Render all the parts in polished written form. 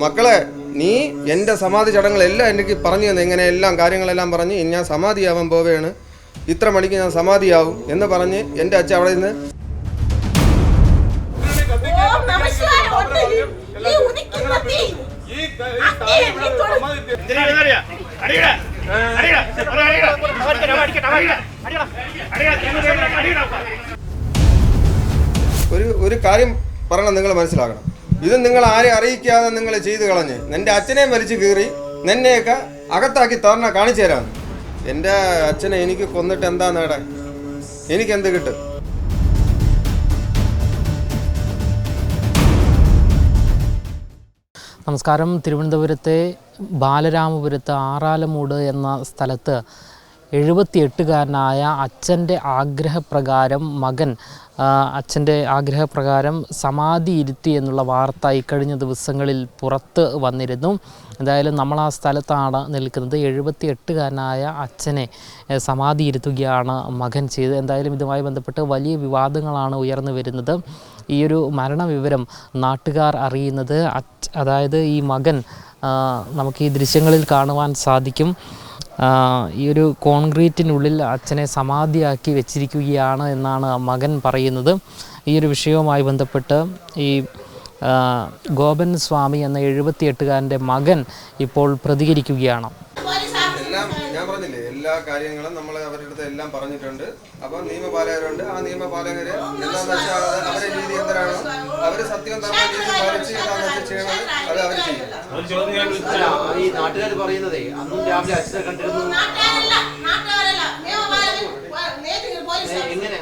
മക്കളെ, നീ എൻ്റെ സമാധി ചടങ്ങുകളെല്ലാം എനിക്ക് പറഞ്ഞു തന്നെ, ഇങ്ങനെ എല്ലാം കാര്യങ്ങളെല്ലാം പറഞ്ഞ് ഞാൻ സമാധിയാവാൻ പോവുകയാണ്, ഇത്ര മണിക്ക് ഞാൻ സമാധിയാവും എന്ന് പറഞ്ഞ് എൻ്റെ അച്ഛൻ അവിടെ നിന്ന് ഒരു കാര്യം പറയണം, നിങ്ങൾ മനസ്സിലാക്കണം. ഇത് നിങ്ങൾ ആരെ അറിയിക്കാതെ നിങ്ങൾ ചെയ്തു കളഞ്ഞ് എൻ്റെ അച്ഛനെ മരിച്ചു കീറി നിന്നെയൊക്കെ അകത്താക്കി തരണ കാണിച്ചു തരാമെന്ന്. എൻ്റെ അച്ഛനെ എനിക്ക് കൊന്നിട്ട് എന്താ നേടാൻ? എനിക്കെന്ത് കിട്ടും? നമസ്കാരം. തിരുവനന്തപുരത്തെ ബാലരാമപുരത്ത് ആറാലമൂട് എന്ന സ്ഥലത്ത് 78കാരനായ അച്ഛൻ്റെ ആഗ്രഹപ്രകാരം മകൻ അച്ഛൻ്റെ ആഗ്രഹപ്രകാരം സമാധി ഇരുത്തി എന്നുള്ള വാർത്ത ഇക്കഴിഞ്ഞ ദിവസങ്ങളിൽ പുറത്ത് വന്നിരുന്നു. എന്തായാലും നമ്മൾ ആ സ്ഥലത്താണ് നിൽക്കുന്നത്. 78കാരനായ അച്ഛനെ സമാധി ഇരുത്തുകയാണ് മകൻ ചെയ്തത്. എന്തായാലും ഇതുമായി ബന്ധപ്പെട്ട് വലിയ വിവാദങ്ങളാണ് ഉയർന്നു വരുന്നത്. ഈ ഒരു മരണവിവരം നാട്ടുകാർ അറിയുന്നത് അതായത് ഈ മകൻ നമുക്ക് ഈ ദൃശ്യങ്ങളിൽ കാണുവാൻ സാധിക്കും. ഈ ഒരു കോൺക്രീറ്റിനുള്ളിൽ അച്ഛനെ സമാധിയാക്കി വെച്ചിരിക്കുകയാണ് എന്നാണ് മകൻ പറയുന്നത്. ഈ ഒരു വിഷയവുമായി ബന്ധപ്പെട്ട് ഈ ഗോപൻ സ്വാമി എന്ന 78കാരൻ്റെ മകൻ ഇപ്പോൾ പ്രതികരിക്കുകയാണ്. ഞാൻ പറഞ്ഞില്ലേ, എല്ലാ കാര്യങ്ങളും നമ്മൾ അവരുടെ അടുത്ത് എല്ലാം പറഞ്ഞിട്ടുണ്ട്. അപ്പം നിയമപാലകരുണ്ട്. ആ നിയമപാലകര് എന്താണെന്ന് വെച്ചാൽ അവരുടെ രീതി എന്തരാണോ, അവര് സത്യം പാലിച്ച് എന്താണെന്ന് വെച്ചാൽ ചെയ്യണത് അത് അവർ ചെയ്യും. ഈ നാട്ടുകാർ പറയുന്നതേ അന്നും രാവിലെ അച്ഛനെ കണ്ടിരുന്നു. എങ്ങനെ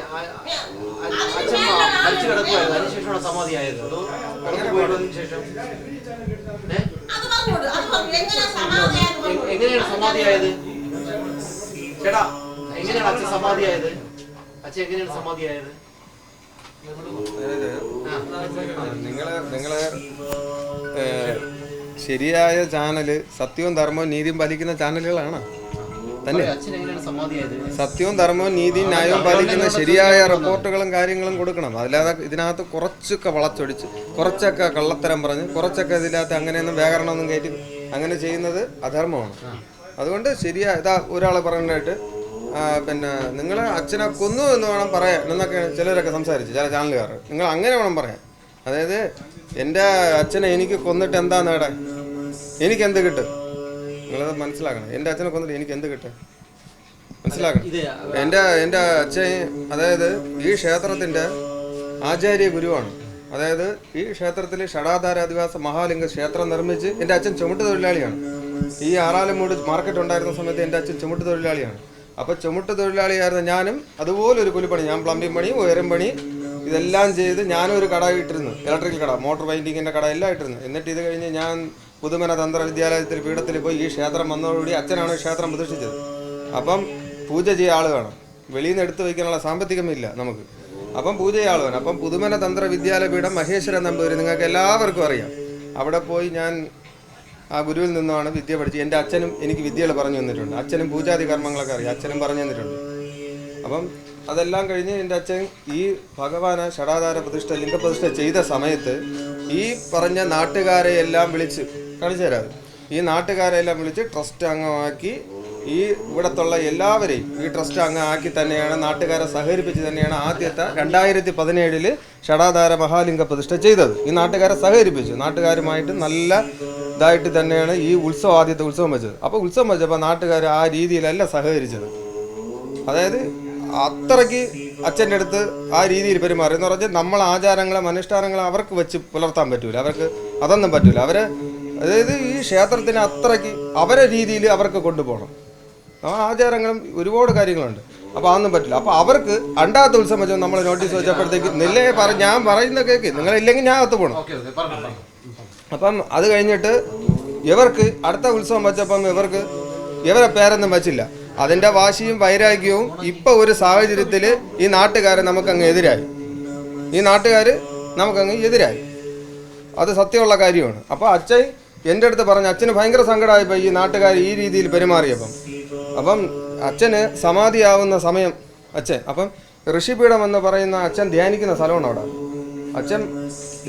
അച്ഛൻ മരിച്ചു കിടക്കുമായിരുന്നു, അതിനുശേഷമാണ് സമാധിയായത്? അതോ പോയതിനു ശേഷം എങ്ങനെയാണ് സമാധിയായത്? ചേട്ടാ, എങ്ങനെയാണ് അച്ഛൻ സമാധിയായത്? അച്ഛൻ എങ്ങനെയാണ് സമാധിയായത്? നിങ്ങള് ശരിയായ ചാനല്, സത്യവും ധർമ്മവും നീതിയും പാലിക്കുന്ന ചാനലുകളാണ് തന്നെ. സത്യവും ധർമ്മവും നീതിയും ന്യായവും പാലിക്കുന്ന ശരിയായ റിപ്പോർട്ടുകളും കാര്യങ്ങളും കൊടുക്കണം. അല്ലാതെ ഇതിനകത്ത് കുറച്ചൊക്കെ വളച്ചൊടിച്ച്, കുറച്ചൊക്കെ കള്ളത്തരം പറഞ്ഞ്, കുറച്ചൊക്കെ ഇതിനകത്ത് അങ്ങനെയൊന്നും വ്യാകരണമൊന്നും കയറ്റി അങ്ങനെ ചെയ്യുന്നത് അധർമ്മമാണ്. അതുകൊണ്ട് ഇതാ ഒരാൾ പറഞ്ഞിട്ട് പിന്നെ നിങ്ങൾ അച്ഛനെ കൊന്നു എന്ന് വേണം പറയാൻ എന്നൊക്കെയാണ് ചിലരൊക്കെ സംസാരിച്ച്, ചില ചാനലുകാർ. നിങ്ങൾ അങ്ങനെ വേണം പറയാൻ. അതായത് എൻ്റെ അച്ഛനെ എനിക്ക് കൊന്നിട്ട് എന്താ നേടാൻ? എനിക്കെന്ത് കിട്ടും? നിങ്ങളത് മനസ്സിലാക്കണം. എൻ്റെ അച്ഛനെ കൊന്നിട്ട് എനിക്ക് എന്ത് കിട്ടും മനസ്സിലാക്കണം. എൻ്റെ അച്ഛൻ അതായത് ഈ ക്ഷേത്രത്തിൻ്റെ ആചാര്യ ഗുരുവാണ്. അതായത് ഈ ക്ഷേത്രത്തിൽ ഷടാധാര അധിവാസ മഹാലിംഗ ക്ഷേത്രം നിർമ്മിച്ച് എൻ്റെ അച്ഛൻ ചുമട്ട് തൊഴിലാളിയാണ്. ഈ ആറാലമൂട് മാർക്കറ്റ് ഉണ്ടായിരുന്ന സമയത്ത് എൻ്റെ അച്ഛൻ ചുമട്ട് തൊഴിലാളിയാണ്. അപ്പോൾ ചുമട്ട് തൊഴിലാളിയായിരുന്ന ഞാനും അതുപോലെ ഒരു കൂലിപ്പണി, ഞാൻ പ്ലംബിംഗ് പണി, ഉയരം പണി ഇതെല്ലാം ചെയ്ത് ഞാനും ഒരു കട ഇട്ടിരുന്നു, ഇലക്ട്രിക്കൽ കട, മോട്ടോർ വൈൻഡിങ്ങിൻ്റെ കട എല്ലാം ഇട്ടിരുന്നു. എന്നിട്ട് ഇത് കഴിഞ്ഞ് ഞാൻ പുതുമന തന്ത്ര വിദ്യാലയത്തിൽ പീഠത്തിൽ പോയി ഈ ക്ഷേത്രം വന്നതോടുകൂടി അച്ഛനാണ് ക്ഷേത്രം പ്രതിഷ്ഠിച്ചത്. അപ്പം പൂജ ചെയ്യാൻ ആൾ വേണം, വെളിയിൽ നിന്ന് എടുത്തു വയ്ക്കാനുള്ള സാമ്പത്തികമില്ല നമുക്ക്. അപ്പം പൂജ ചെയ്യാൻ ആൾ വേണം. അപ്പം പുതുമന തന്ത്ര വിദ്യാലയ പീഠം മഹേശ്വരൻ നമ്പൂതിരി നിങ്ങൾക്ക് എല്ലാവർക്കും അറിയാം. അവിടെ പോയി ഞാൻ ആ ഗുരുവിൽ നിന്നാണ് വിദ്യ പഠിച്ചത്. എൻ്റെ അച്ഛനും എനിക്ക് വിദ്യകൾ പറഞ്ഞു തന്നിട്ടുണ്ട്. അച്ഛനും പൂജാതി കർമ്മങ്ങളൊക്കെ അറിയാം, അച്ഛനും പറഞ്ഞു തന്നിട്ടുണ്ട്. അപ്പം അതെല്ലാം കഴിഞ്ഞ് എൻ്റെ അച്ഛൻ ഈ ഭഗവാനെ ഷടാധാര പ്രതിഷ്ഠ, ലിംഗപ്രതിഷ്ഠ ചെയ്ത സമയത്ത് ഈ പറഞ്ഞ നാട്ടുകാരെ എല്ലാം വിളിച്ച് കാണിച്ചു തരാറ്. ഈ നാട്ടുകാരെ എല്ലാം വിളിച്ച് ട്രസ്റ്റ് അംഗമാക്കി ഈ ഇവിടത്തുള്ള എല്ലാവരെയും ഈ ട്രസ്റ്റ് അംഗമാക്കി തന്നെയാണ്, നാട്ടുകാരെ സഹകരിപ്പിച്ച് തന്നെയാണ് ആദ്യത്തെ 2017 ഷടാധാര മഹാലിംഗ പ്രതിഷ്ഠ ചെയ്തത്. ഈ നാട്ടുകാരെ സഹകരിപ്പിച്ചു. നാട്ടുകാരുമായിട്ട് നല്ല ഇതായിട്ട് തന്നെയാണ് ഈ ആദ്യത്തെ ഉത്സവം വെച്ചത്. അപ്പോൾ ഉത്സവം വെച്ചപ്പോൾ നാട്ടുകാർ ആ രീതിയിലല്ല സഹകരിച്ചത്. അതായത് അത്രയ്ക്ക് അച്ഛൻ്റെ അടുത്ത് ആ രീതിയിൽ പെരുമാറി എന്ന് പറഞ്ഞാൽ നമ്മൾ ആചാരങ്ങളും അനുഷ്ഠാനങ്ങളും അവർക്ക് വെച്ച് പുലർത്താൻ പറ്റൂല, അവർക്ക് അതൊന്നും പറ്റൂല. അതായത് ഈ ക്ഷേത്രത്തിന് അത്രയ്ക്ക് അവരെ രീതിയിൽ അവർക്ക് കൊണ്ടുപോകണം. ആ ആചാരങ്ങളും ഒരുപാട് കാര്യങ്ങളുണ്ട്. അപ്പോൾ അതൊന്നും പറ്റില്ല. അപ്പോൾ അവർക്ക് രണ്ടാമത്തെ ഉത്സവം വെച്ചാൽ നമ്മൾ നോട്ടീസ് വെച്ചപ്പോഴത്തേക്ക് ഞാൻ പറയുന്ന കേൾക്ക്, നിങ്ങളില്ലെങ്കിൽ ഞാൻ അകത്ത് പോകണം. അപ്പം അത് കഴിഞ്ഞിട്ട് ഇവർക്ക് അടുത്ത ഉത്സവം വെച്ചപ്പം ഇവരെ പേരൊന്നും വെച്ചില്ല. അതിൻ്റെ വാശിയും വൈരാഗ്യവും ഇപ്പോൾ ഒരു സാഹചര്യത്തിൽ ഈ നാട്ടുകാരെ നമുക്കങ്ങ് എതിരായി. അത് സത്യമുള്ള കാര്യമാണ്. അപ്പോൾ അച്ഛൻ എൻ്റെ അടുത്ത് പറഞ്ഞു, അച്ഛന് ഭയങ്കര സങ്കടമായിപ്പോൾ ഈ നാട്ടുകാർ ഈ രീതിയിൽ പെരുമാറിയപ്പം. അപ്പം അച്ഛന് സമാധിയാവുന്ന സമയം അച്ഛൻ അപ്പം ഋഷിപീഠം എന്ന് പറയുന്ന അച്ഛൻ ധ്യാനിക്കുന്ന സ്ഥലമാണ് അവിടെ. അച്ഛൻ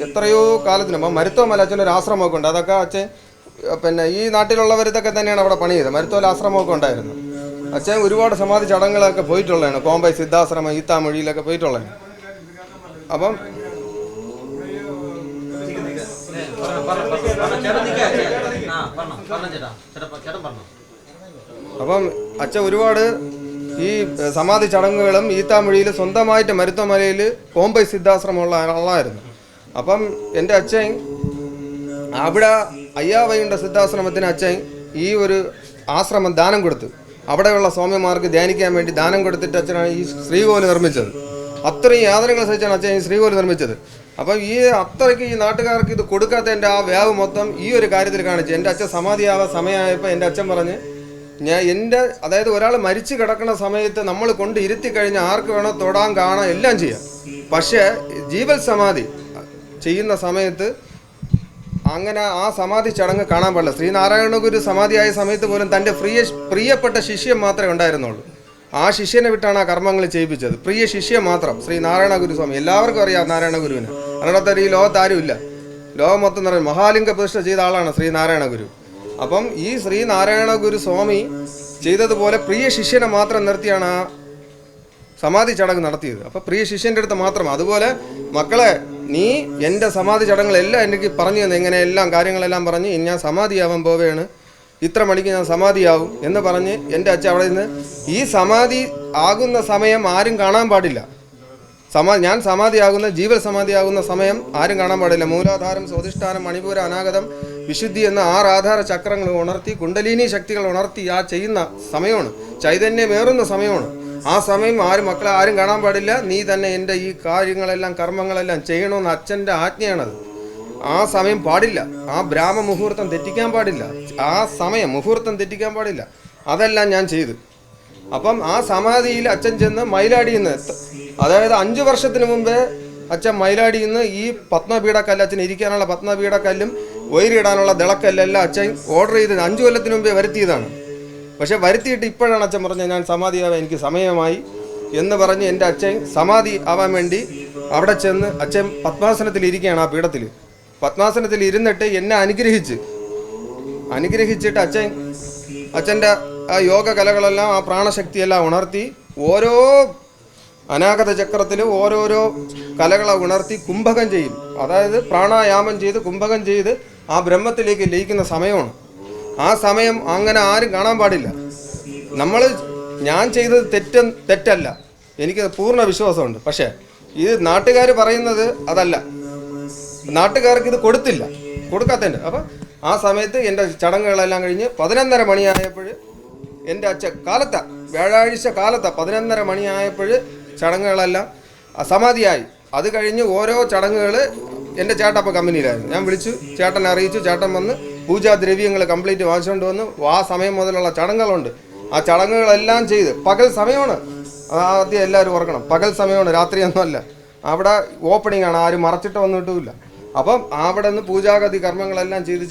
എത്രയോ കാലത്തിന് അപ്പം മരുത്തോമല അച്ഛനൊരു ആശ്രമമൊക്കെ ഉണ്ട്. അതൊക്കെ അച്ഛൻ പിന്നെ ഈ നാട്ടിലുള്ളവരിതൊക്കെ തന്നെയാണ് അവിടെ പണി ചെയ്തത്. മരുത്തോല ആശ്രമമൊക്കെ ഉണ്ടായിരുന്നു. അച്ഛൻ ഒരുപാട് സമാധി ചടങ്ങുകളൊക്കെ പോയിട്ടുള്ളതാണ്. കോമ്പൈ സിദ്ധാശ്രമം ഈത്താമൊഴിയിലൊക്കെ പോയിട്ടുള്ളതാണ്. അപ്പം അച്ഛൻ ഒരുപാട് ഈ സമാധി ചടങ്ങുകളും ഈത്താമൊഴിയിൽ സ്വന്തമായിട്ട് മരുത്തോമലയിൽ കോമ്പൈ സിദ്ധാശ്രമമുള്ള ആളായിരുന്നു. അപ്പം എൻ്റെ അച്ഛൻ അവിടെ അയ്യാവൈകുണ്ഠ സിദ്ധാശ്രമത്തിന് അച്ഛൻ ഈ ഒരു ആശ്രമം ദാനം കൊടുത്തു. അവിടെയുള്ള സ്വാമിമാർക്ക് ധ്യാനിക്കാൻ വേണ്ടി ദാനം കൊടുത്തിട്ട് അച്ഛനാണ് ഈ ശ്രീകോവിൽ നിർമ്മിച്ചത്. അത്രയും യാതനകൾ സഹിച്ചാണ് അച്ഛൻ ഈ ശ്രീകോവിൽ നിർമ്മിച്ചത്. അപ്പം ഈ അത്രയ്ക്ക് ഈ നാട്ടുകാർക്ക് ഇത് കൊടുക്കാത്തതിൻ്റെ ആ വ്യാവ് മൊത്തം ഈ ഒരു കാര്യത്തിൽ കാണിച്ചു. എൻ്റെ അച്ഛൻ സമാധിയാവാൻ സമയമായപ്പോൾ എൻ്റെ അച്ഛൻ പറഞ്ഞ് അതായത് ഒരാൾ മരിച്ചു കിടക്കുന്ന സമയത്ത് നമ്മൾ കൊണ്ട് ഇരുത്തി കഴിഞ്ഞാൽ ആർക്ക് വേണോ തൊടാൻ കാണാൻ എല്ലാം ചെയ്യാം. പക്ഷേ ജീവൽ സമാധി ചെയ്യുന്ന സമയത്ത് അങ്ങനെ ആ സമാധി ചടങ്ങ് കാണാൻ പാടില്ല. ശ്രീനാരായണ ഗുരു സമാധിയായ സമയത്ത് പോലും തൻ്റെ പ്രിയപ്പെട്ട ശിഷ്യൻ മാത്രമേ ഉണ്ടായിരുന്നുള്ളൂ. ആ ശിഷ്യനെ വിട്ടാണ് ആ കർമ്മങ്ങൾ ചെയ്യിപ്പിച്ചത്. പ്രിയ ശിഷ്യൻ മാത്രം, ശ്രീനാരായണ ഗുരുസ്വാമി. എല്ലാവർക്കും അറിയാം നാരായണ ഗുരുവിന്. അതിനകത്ത് ഈ ലോകത്ത് ആരുമില്ല. ലോകം മൊത്തം നിറയെ മഹാലിംഗ പ്രതിഷ്ഠ ചെയ്ത ആളാണ് ശ്രീനാരായണ ഗുരു. അപ്പം ഈ ശ്രീനാരായണ ഗുരു സ്വാമി ചെയ്തതുപോലെ പ്രിയ ശിഷ്യനെ മാത്രം നിർത്തിയാണ് ആ സമാധി ചടങ്ങ് നടത്തിയത്. അപ്പം പ്രിയ ശിഷ്യൻ്റെ അടുത്ത് മാത്രം. അതുപോലെ മക്കളെ, നീ എൻ്റെ സമാധി ചടങ്ങുകളെല്ലാം എനിക്ക് പറഞ്ഞു തന്നെ, ഇങ്ങനെ എല്ലാം കാര്യങ്ങളെല്ലാം പറഞ്ഞ് ഞാൻ സമാധിയാവാൻ പോവുകയാണ്, ഇത്ര മണിക്ക് ഞാൻ സമാധിയാവും എന്ന് പറഞ്ഞ് എൻ്റെ അച്ഛൻ അവിടെ നിന്ന് ഈ സമാധി ആകുന്ന സമയം ആരും കാണാൻ പാടില്ല. ഞാൻ സമാധിയാകുന്ന ജീവൽ സമാധിയാകുന്ന സമയം ആരും കാണാൻ പാടില്ല. മൂലാധാരം, സ്വാധിഷ്ഠാനം, മണിപൂര, അനാഗതം, വിശുദ്ധി എന്ന 6 ആധാര ചക്രങ്ങൾ ഉണർത്തി കുണ്ടലിനി ശക്തികൾ ഉണർത്തി ആ ചെയ്യുന്ന സമയമാണ്. ചൈതന്യമേറുന്ന സമയമാണ്. ആ സമയം മക്കളെ ആരും കാണാൻ പാടില്ല. നീ തന്നെ എൻ്റെ ഈ കാര്യങ്ങളെല്ലാം കർമ്മങ്ങളെല്ലാം ചെയ്യണമെന്ന് അച്ഛൻ്റെ ആജ്ഞയാണത്. ആ സമയം പാടില്ല. ആ ബ്രാഹ്മ മുഹൂർത്തം തെറ്റിക്കാൻ പാടില്ല. ആ സമയം മുഹൂർത്തം തെറ്റിക്കാൻ പാടില്ല. അതെല്ലാം ഞാൻ ചെയ്തു. അപ്പം ആ സമാധിയിൽ അച്ഛൻ ചെന്ന് മയിലാടിയിൽ നിന്ന്, അതായത് 5 വർഷത്തിന് മുമ്പേ അച്ഛൻ മയിലാടിയിൽ നിന്ന് ഈ പത്മപീഠക്കല്ല്, അച്ഛൻ ഇരിക്കാനുള്ള പത്മപീഠക്കല്ലും വയറിടാനുള്ള ദിളക്കല്ലെല്ലാം അച്ഛൻ ഓർഡർ ചെയ്ത് 5 കൊല്ലത്തിന് മുമ്പേ വരുത്തിയതാണ്. പക്ഷെ വരുത്തിയിട്ട് ഇപ്പോഴാണ് അച്ഛൻ പറഞ്ഞത് ഞാൻ സമാധിയാവാൻ എനിക്ക് സമയമായി എന്ന് പറഞ്ഞ് എൻ്റെ അച്ഛൻ സമാധി ആവാൻ വേണ്ടി അവിടെ ചെന്ന് അച്ഛൻ പത്മാസനത്തിൽ ഇരിക്കുകയാണ്. ആ പീഠത്തിൽ പത്മാസനത്തിൽ ഇരുന്നിട്ട് എന്നെ അനുഗ്രഹിച്ചിട്ട് അച്ഛൻ്റെ ആ യോഗ കലകളെല്ലാം ആ പ്രാണശക്തിയെല്ലാം ഉണർത്തി ഓരോ അനാഗത ചക്രത്തിൽ ഓരോരോ കലകളെ ഉണർത്തി കുംഭകം ചെയ്യും. അതായത് പ്രാണായാമം ചെയ്ത് കുംഭകം ചെയ്ത് ആ ബ്രഹ്മത്തിലേക്ക് ലയിക്കുന്ന സമയമാണ്. ആ സമയം അങ്ങനെ ആരും കാണാൻ പാടില്ല. ഞാൻ ചെയ്തത് തെറ്റല്ല, എനിക്ക് പൂർണ്ണ വിശ്വാസമുണ്ട്. പക്ഷേ ഇത് നാട്ടുകാർ പറയുന്നത് അതല്ല. നാട്ടുകാർക്ക് ഇത് കൊടുക്കാത്തതിൻ്റെ. അപ്പം ആ സമയത്ത് എൻ്റെ ചടങ്ങുകളെല്ലാം കഴിഞ്ഞ് 11:30 മണിയായപ്പോൾ എൻ്റെ അച്ഛൻ വ്യാഴാഴ്ച കാലത്ത് 11:30 മണിയായപ്പോൾ ചടങ്ങുകളെല്ലാം സമാധിയായി. അത് കഴിഞ്ഞ് ഓരോ ചടങ്ങുകൾ എൻ്റെ ചേട്ടപ്പം കമ്പനിയിലായിരുന്നു. ഞാൻ വിളിച്ചു, ചേട്ടനെ അറിയിച്ചു. ചേട്ടൻ വന്ന് പൂജാദ്രവ്യങ്ങൾ കംപ്ലീറ്റ് വാങ്ങിച്ചുകൊണ്ട് വന്ന് ആ സമയം മുതലുള്ള ചടങ്ങുകളുണ്ട്. ആ ചടങ്ങുകളെല്ലാം ചെയ്ത് പകൽ സമയമാണ്. ആദ്യം എല്ലാവരും ഓർക്കണം, പകൽ സമയമാണ്, രാത്രിയൊന്നുമല്ല. അവിടെ ഓപ്പണിംഗ് ആണ്, ആരും മറച്ചിട്ട് വന്നിട്ടുമില്ല. അപ്പം അവിടെ നിന്ന് പൂജാഗതി കർമ്മങ്ങളെല്ലാം ചെയ്ത്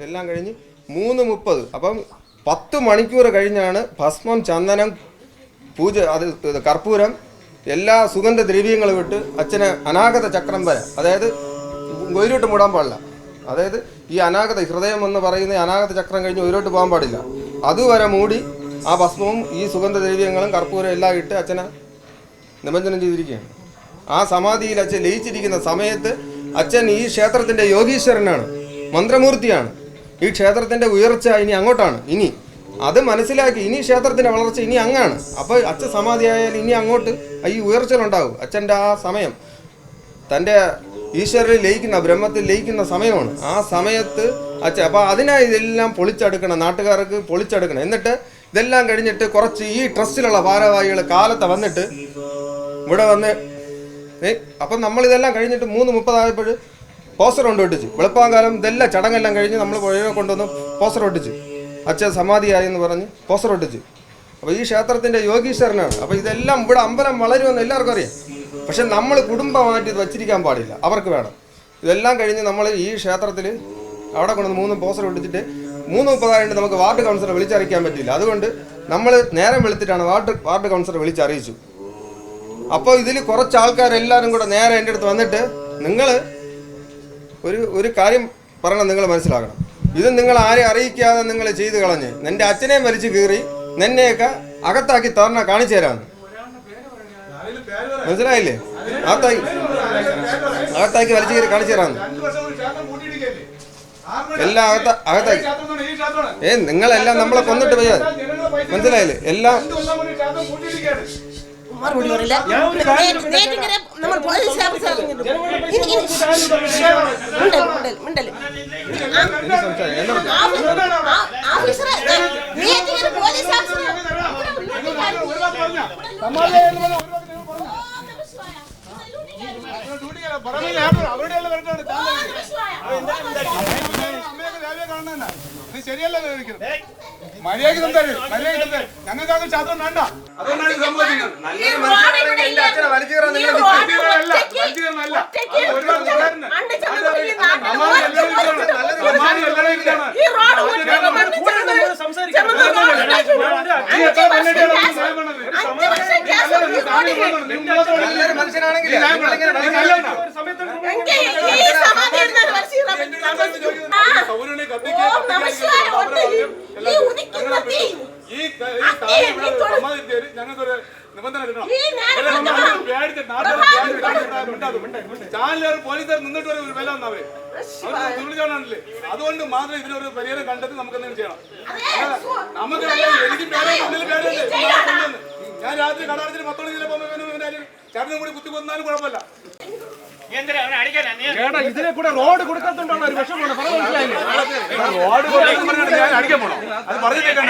എല്ലാം കഴിഞ്ഞ് 3:30. അപ്പം 10 മണിക്കൂർ കഴിഞ്ഞാണ് ഭസ്മം, ചന്ദനം, പൂജ, അത് കർപ്പൂരം, എല്ലാ സുഗന്ധദ്രവ്യങ്ങളും വിട്ട് അച്ഛന് അനാഗത ചക്രം വരെ, അതായത് ഒരിട്ട് മൂടാൻ പാടില്ല. അതായത് ഈ അനാഗത ഹൃദയം എന്ന് പറയുന്ന അനാഗത ചക്രം കഴിഞ്ഞ് ഒരിട്ട് പോകാൻ പാടില്ല. അതുവരെ മൂടി ആ ഭസ്മവും ഈ സുഗന്ധദ്രവ്യങ്ങളും കർപ്പൂരം എല്ലാം ഇട്ട് അച്ഛനെ നിമഞ്ജനം ചെയ്തിരിക്കുകയാണ്. ആ സമാധിയിൽ അച്ഛൻ ലയിച്ചിരിക്കുന്ന സമയത്ത് അച്ഛൻ ഈ ക്ഷേത്രത്തിൻ്റെ യോഗീശ്വരനാണ്, മന്ത്രമൂർത്തിയാണ്. ഈ ക്ഷേത്രത്തിൻ്റെ ഉയർച്ച ഇനി അങ്ങോട്ടാണ്. ഇനി അത് മനസ്സിലാക്കി ഇനി ക്ഷേത്രത്തിൻ്റെ വളർച്ച ഇനി അങ്ങാണ്. അപ്പോൾ അച്ഛൻ സമാധിയായാൽ ഇനി അങ്ങോട്ട് ഈ ഉയർച്ചകളുണ്ടാവും. അച്ഛൻ്റെ ആ സമയം തൻ്റെ ഈശ്വരനിൽ ലയിക്കുന്ന, ബ്രഹ്മത്തിൽ ലയിക്കുന്ന സമയമാണ്. ആ സമയത്ത് അച്ഛൻ അപ്പോൾ അതിനായി ഇതെല്ലാം പൊളിച്ചെടുക്കണം, നാട്ടുകാർക്ക് പൊളിച്ചെടുക്കണം. എന്നിട്ട് ഇതെല്ലാം കഴിഞ്ഞിട്ട് കുറച്ച് ഈ ട്രസ്റ്റിലുള്ള ഭാരവാഹികൾ കാലത്ത് വന്നിട്ട് ഇവിടെ വന്ന് അപ്പം നമ്മളിതെല്ലാം കഴിഞ്ഞിട്ട് 3:30 ആയപ്പോൾ പോസ്റ്റർ കൊണ്ടുവിട്ടിച്ച്, വെളുപ്പാങ്കാലം ഇതെല്ലാം ചടങ്ങെല്ലാം കഴിഞ്ഞ് നമ്മൾ പുഴയെ കൊണ്ടുവന്ന് പോസ്റ്റർ ഒട്ടിച്ച് അച്ഛൻ സമാധിയായി എന്ന് പറഞ്ഞ് പോസ്റ്റർ ഒട്ടിച്ച്. അപ്പോൾ ഈ ക്ഷേത്രത്തിൻ്റെ യോഗീശ്വരനാണ്. അപ്പോൾ ഇതെല്ലാം ഇവിടെ അമ്പലം വളരുമെന്ന് എല്ലാവർക്കും അറിയാം. പക്ഷെ നമ്മൾ കുടുംബമായിട്ട് ഇത് വച്ചിരിക്കാൻ പാടില്ല, അവർക്ക് വേണം. ഇതെല്ലാം കഴിഞ്ഞ് നമ്മൾ ഈ ക്ഷേത്രത്തിൽ അവിടെ കൊണ്ടുവന്ന് 3 പോസ്റ്റർ ഒട്ടിച്ചിട്ട് 3:30 നമുക്ക് വാർഡ് കൗൺസിലറെ വിളിച്ചറിയിക്കാൻ പറ്റില്ല. അതുകൊണ്ട് നമ്മൾ നേരം വെളുത്തിട്ടാണ് വാർഡ് കൗൺസിലറെ വിളിച്ചറിയിച്ചു. അപ്പോൾ ഇതിൽ കുറച്ച് ആൾക്കാരെല്ലാവരും കൂടെ നേരെ എൻ്റെ അടുത്ത് വന്നിട്ട് നിങ്ങൾ ഒരു കാര്യം പറയണം, നിങ്ങൾ മനസ്സിലാക്കണം. ഇത് നിങ്ങൾ ആരെ അറിയിക്കാതെ നിങ്ങൾ ചെയ്ത് കളഞ്ഞ് എൻ്റെ അച്ഛനെയും വലിച്ചു കീറി നിന്നെയൊക്കെ അകത്താക്കി തരണ കാണിച്ചു തരാമെന്ന്. മനസ്സിലായില്ലേ? അകത്താക്കി വലിച്ചു കീറി കാണിച്ചു തരാമെന്ന്. എല്ലാം അകത്താക്കി നിങ്ങളെല്ലാം നമ്മളെ കൊന്നിട്ട് പോയാൽ മനസ്സിലായില്ലേ? എല്ലാം മറുപടി പറയില്ല. നമ്മൾ പോലീസ് ശരിയല്ല, മര്യാദ സംസാരിക്കും. ഞങ്ങൾക്ക് ശാസ്ത്രം വേണ്ട. അതുകൊണ്ടാണ് ഞങ്ങൾക്കൊരു നിബന്ധന എടുക്കണം. ചാനലുകാർ പോലീസുകാർ നിന്നിട്ട് ഒരു വില വന്നവര് വിളിച്ചോണ്ടല്ലേ. അതുകൊണ്ട് മാത്രം ഇതിനൊരു പരിഹാരം കണ്ടെത്തി നമുക്ക് എന്തെങ്കിലും ചെയ്യണം. നമുക്ക് എനിക്ക് പേരുണ്ട്. ഞാൻ രാത്രി കടാടത്തിന് 10 മണി പോകുമ്പോൾ ചേട്ടനും കൂടി കുത്തി കൊന്നാലും കുഴപ്പമില്ല. ഇതിനെ കൂടെ റോഡ് കൊടുക്കാത്തോണ്ടാണ് ഒരു വിഷമമാണ്. റോഡ് ഞാൻ അടിക്കാൻ പോണോ? അത് പറഞ്ഞിട്ടേക്കാൻ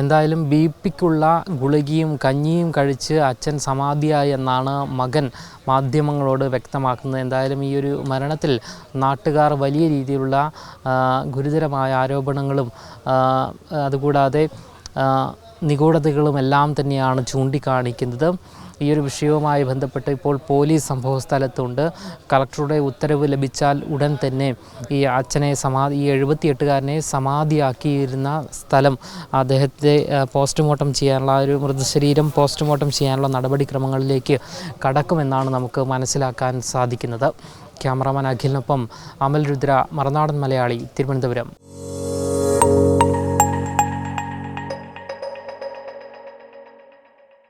എന്തായാലും BP-ക്കുള്ള ഗുളികയും കഞ്ഞിയും കഴിച്ച് അച്ഛൻ സമാധിയായി എന്നാണ് മകൻ മാധ്യമങ്ങളോട് വ്യക്തമാക്കുന്നത്. എന്തായാലും ഈ ഒരു മരണത്തിൽ നാട്ടുകാർ വലിയ രീതിയിലുള്ള ഗുരുതരമായ ആരോപണങ്ങളും അതുകൂടാതെ നിഗൂഢതകളുമെല്ലാം തന്നെയാണ് ചൂണ്ടിക്കാണിക്കുന്നത്. ഈ ഒരു വിഷയവുമായി ബന്ധപ്പെട്ട് ഇപ്പോൾ പോലീസ് സംഭവസ്ഥലത്തുണ്ട്. കളക്ടറുടെ ഉത്തരവ് ലഭിച്ചാൽ ഉടൻ തന്നെ ഈ അച്ഛനെ ഈ 78-കാരനെ സമാധിയാക്കിയിരുന്ന സ്ഥലം അദ്ദേഹത്തെ പോസ്റ്റ്മോർട്ടം ചെയ്യാനുള്ള ഒരു മൃതശരീരം പോസ്റ്റ്മോർട്ടം ചെയ്യാനുള്ള നടപടിക്രമങ്ങളിലേക്ക് കടക്കുമെന്നാണ് നമുക്ക് മനസ്സിലാക്കാൻ സാധിക്കുന്നത്. ക്യാമറാമാൻ അഖിലിനൊപ്പം അമൽ രുദ്ര, മറുനാടൻ മലയാളി, തിരുവനന്തപുരം.